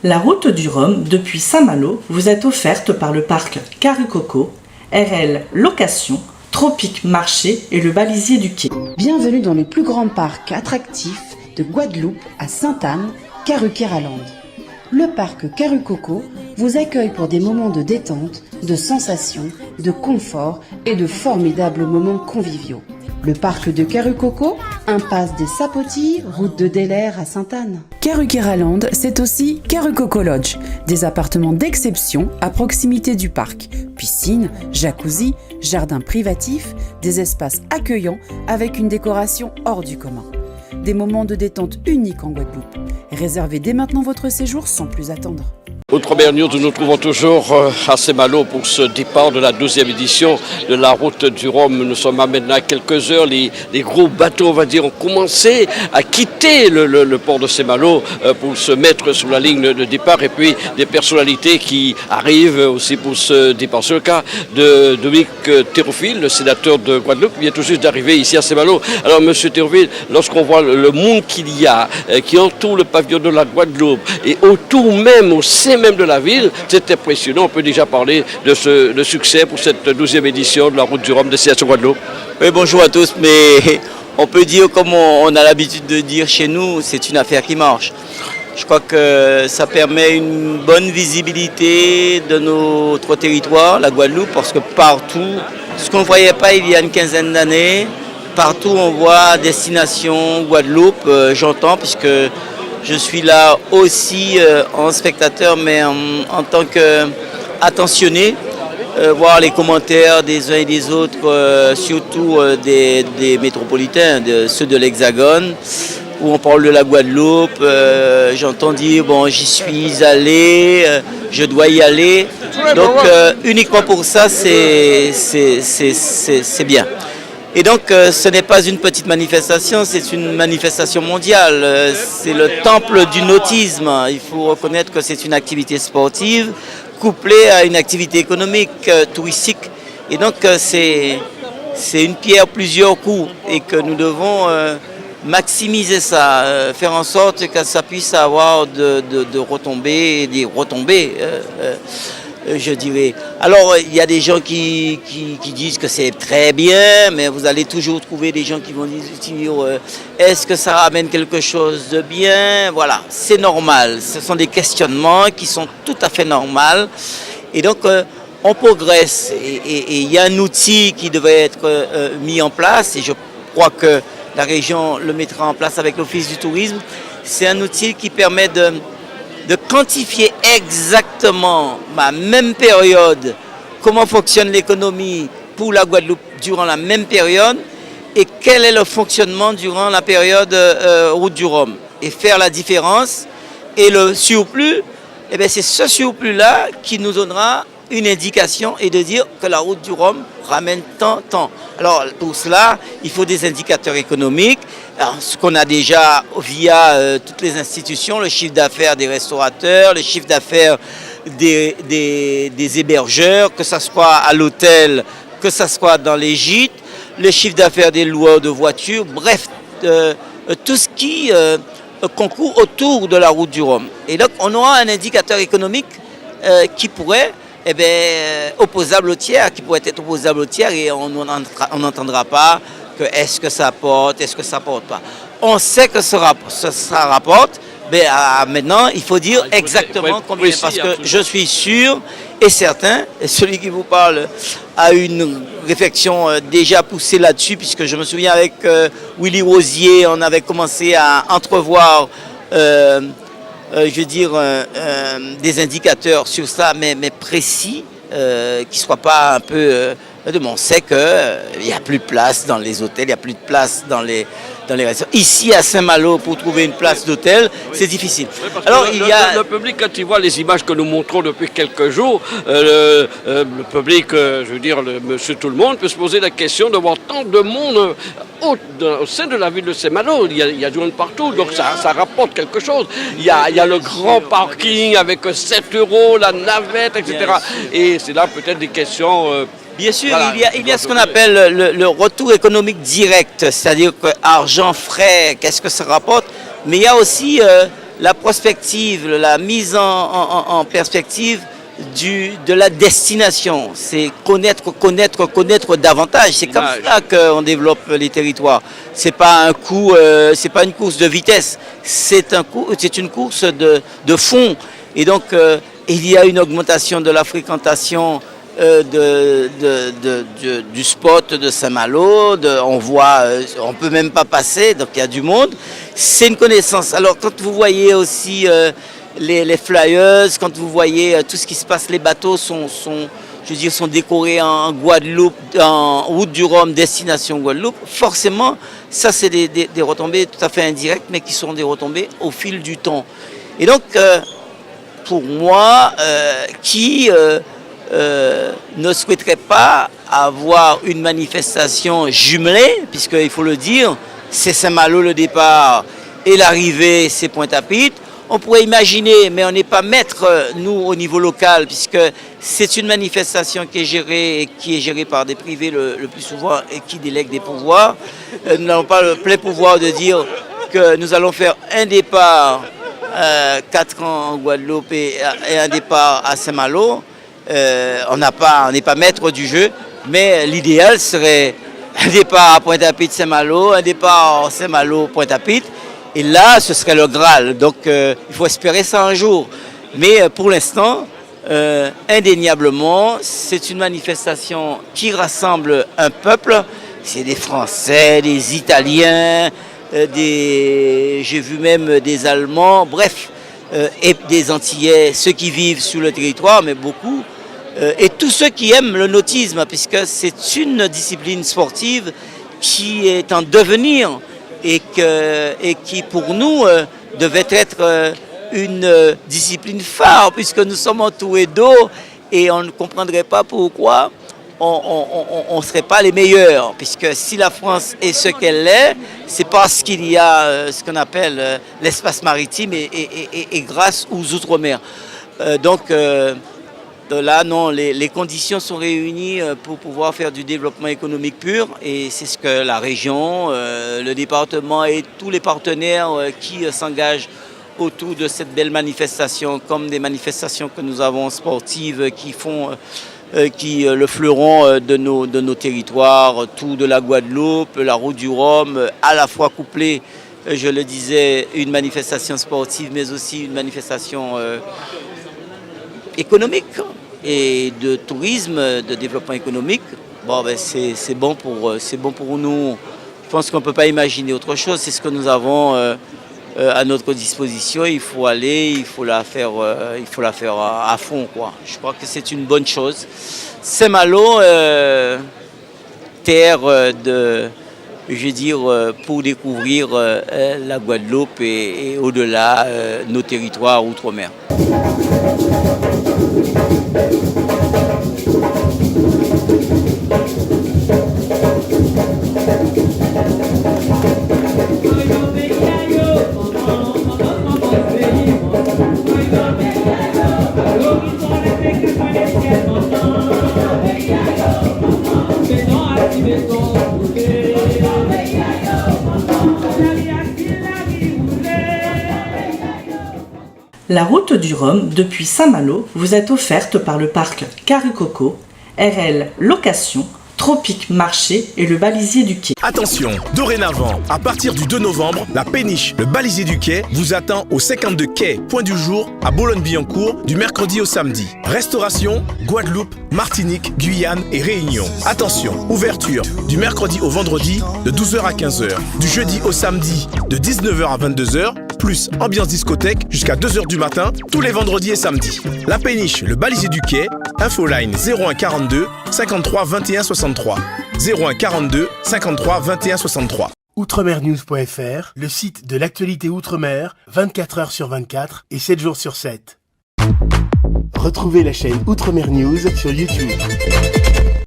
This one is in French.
La route du Rhum depuis Saint-Malo vous est offerte par le parc Carucoco, RL Location, Tropique Marché et le Balisier du Quai. Bienvenue dans le plus grand parc attractif de Guadeloupe à Sainte-Anne, Caruqueraland. Le parc Carucoco vous accueille pour des moments de détente, de sensations, de confort et de formidables moments conviviaux. Le parc de Carucoco, impasse des Sapotilles, route de Delair à Sainte-Anne. Caruqueraland, c'est aussi Carucoco Lodge, des appartements d'exception à proximité du parc. Piscine, jacuzzi, jardin privatif, des espaces accueillants avec une décoration hors du commun. Des moments de détente uniques en Guadeloupe. Réservez dès maintenant votre séjour sans plus attendre. Autre première news, nous nous trouvons toujours à Saint-Malo pour ce départ de la 12e édition de la route du Rhum. Nous sommes à maintenant quelques heures. Les gros bateaux, on va dire, ont commencé à quitter le port de Saint-Malo pour se mettre sur la ligne de départ. Et puis des personnalités qui arrivent aussi pour ce départ. C'est le cas de Dominique Thérophile, le sénateur de Guadeloupe, qui vient tout juste d'arriver ici à Saint-Malo. Alors, monsieur Thérophile, lorsqu'on voit le monde qu'il y a, qui entoure le pavillon de la Guadeloupe et autour même, au sein même de la ville, c'est impressionnant. On peut déjà parler de succès pour cette 12e édition de la route du Rhum de CSO Guadeloupe. Oui, bonjour à tous, mais on peut dire, comme on a l'habitude de dire chez nous, c'est une affaire qui marche. Je crois que ça permet une bonne visibilité de notre territoire, la Guadeloupe, parce que partout, ce qu'on ne voyait pas il y a une quinzaine d'années, partout on voit destination Guadeloupe, j'entends, puisque je suis là aussi en spectateur, mais en tant qu'attentionné, voir les commentaires des uns et des autres, surtout des métropolitains, ceux de l'Hexagone, où on parle de la Guadeloupe. J'entends dire, bon, j'y suis allé, je dois y aller. Donc, uniquement pour ça, c'est bien. Et donc, ce n'est pas une petite manifestation, c'est une manifestation mondiale. C'est le temple du nautisme. Il faut reconnaître que c'est une activité sportive couplée à une activité économique, touristique. Et donc, c'est une pierre plusieurs coups et que nous devons maximiser ça, faire en sorte que ça puisse avoir de retombées, des retombées. Je dirais. Alors, il y a des gens qui disent que c'est très bien, mais vous allez toujours trouver des gens qui vont dire est-ce que ça ramène quelque chose de bien? Voilà, c'est normal. Ce sont des questionnements qui sont tout à fait normaux. Et donc, on progresse. Et il y a un outil qui devrait être mis en place, et je crois que la région le mettra en place avec l'Office du tourisme. C'est un outil qui permet de quantifier exactement à la même période comment fonctionne l'économie pour la Guadeloupe durant la même période et quel est le fonctionnement durant la période route du Rhum. Et faire la différence. Et le surplus, eh bien, c'est ce surplus-là qui nous donnera une indication et de dire que la route du Rhum ramène tant. Alors pour cela, il faut des indicateurs économiques. Alors, ce qu'on a déjà via toutes les institutions, le chiffre d'affaires des restaurateurs, le chiffre d'affaires des hébergeurs, que ce soit à l'hôtel, que ce soit dans les gîtes, le chiffre d'affaires des loueurs de voitures, bref, tout ce qui concourt autour de la route du Rhum. Et donc on aura un indicateur économique qui pourrait opposable au tiers, et on n'entendra pas que est-ce que ça apporte, est-ce que ça apporte pas. On sait que ça rapporte, mais maintenant il faut dire exactement combien, parce que je suis sûr et certain, et celui qui vous parle a une réflexion déjà poussée là-dessus, puisque je me souviens avec Willy Rosier, on avait commencé à entrevoir des indicateurs sur ça, mais précis, qui ne soient pas un peu... on sait qu'il n'y a plus de place dans les hôtels, il n'y a plus de place dans les restaurants. Ici, à Saint-Malo, pour trouver une place d'hôtel, c'est difficile. Alors, le public, quand il voit les images que nous montrons depuis quelques jours, le public, je veux dire, monsieur tout le monde, peut se poser la question de voir tant de monde au sein de la ville de Saint-Malo. Il y a du monde partout, donc ça rapporte quelque chose. Il y a le grand parking avec 7 €, la navette, etc. Et c'est là peut-être des questions... Bien sûr, voilà, il y a ce qu'on appelle le retour économique direct, c'est-à-dire que argent, frais, qu'est-ce que ça rapporte, mais il y a aussi la prospective, la mise en perspective de la destination. C'est connaître davantage. C'est comme ça qu'on développe les territoires. C'est pas c'est pas une course de vitesse. C'est une course de fond. Et donc, il y a une augmentation de la fréquentation du spot de Saint-Malo. On peut même pas passer, donc il y a du monde. C'est une connaissance. Alors, quand vous voyez aussi les flyers, quand vous voyez tout ce qui se passe, les bateaux sont décorés en Guadeloupe, en route du Rhum, destination Guadeloupe. Forcément, ça c'est des retombées tout à fait indirectes, mais qui sont des retombées au fil du temps. Et donc, pour moi, qui ne souhaiterait pas avoir une manifestation jumelée, puisqu'il faut le dire, c'est Saint-Malo le départ et l'arrivée, c'est Pointe-à-Pitre. On pourrait imaginer, mais on n'est pas maître, nous, au niveau local, puisque c'est une manifestation qui est gérée par des privés le plus souvent et qui délègue des pouvoirs. Nous n'avons pas le plein pouvoir de dire que nous allons faire un départ 4 ans en Guadeloupe et un départ à Saint-Malo. On n'est pas maître du jeu, mais l'idéal serait un départ à Pointe-à-Pitre-Saint-Malo, un départ à Saint-Malo-Pointe-à-Pitre. Et là, ce serait le Graal. Donc, il faut espérer ça un jour. Mais pour l'instant, indéniablement, c'est une manifestation qui rassemble un peuple. C'est des Français, des Italiens, j'ai vu même des Allemands, bref, et des Antillais, ceux qui vivent sur le territoire, mais beaucoup. Et tous ceux qui aiment le nautisme, puisque c'est une discipline sportive qui est en devenir. Et qui pour nous devait être une discipline phare, puisque nous sommes entourés d'eau et on ne comprendrait pas pourquoi on ne serait pas les meilleurs, puisque si la France est ce qu'elle est, c'est parce qu'il y a ce qu'on appelle l'espace maritime et grâce aux outre-mer. Donc là, non, les conditions sont réunies pour pouvoir faire du développement économique pur, et c'est ce que la région, le département et tous les partenaires qui s'engagent autour de cette belle manifestation, comme des manifestations que nous avons sportives qui le fleuron de nos territoires, tout de la Guadeloupe, la route du Rhum, à la fois couplée, je le disais, une manifestation sportive, mais aussi une manifestation économique et de tourisme, de développement économique. Bon, ben c'est bon pour nous. Je pense qu'on ne peut pas imaginer autre chose. C'est ce que nous avons à notre disposition. Il faut aller, il faut la faire à fond, quoi. Je crois que c'est une bonne chose. Saint-Malo, terre pour découvrir la Guadeloupe et au-delà nos territoires outre-mer. La route du Rhum depuis Saint-Malo vous est offerte par le parc Carré-Coco, RL Location, Tropique Marché et le balisier du quai. Attention, dorénavant, à partir du 2 novembre, la péniche, le balisier du quai, vous attend au 52 quai, point du jour, à Boulogne-Billancourt, du mercredi au samedi. Restauration, Guadeloupe, Martinique, Guyane et Réunion. Attention, ouverture du mercredi au vendredi de 12h à 15h, du jeudi au samedi de 19h à 22h, plus ambiance discothèque jusqu'à 2h du matin, tous les vendredis et samedis. La péniche, le balisier du quai, infoline 01 42 53 21 63. 01 42 53 21 63. Outremernews.fr, le site de l'actualité Outre-mer, 24 heures sur 24 et 7 jours sur 7. Retrouvez la chaîne Outremer News sur YouTube.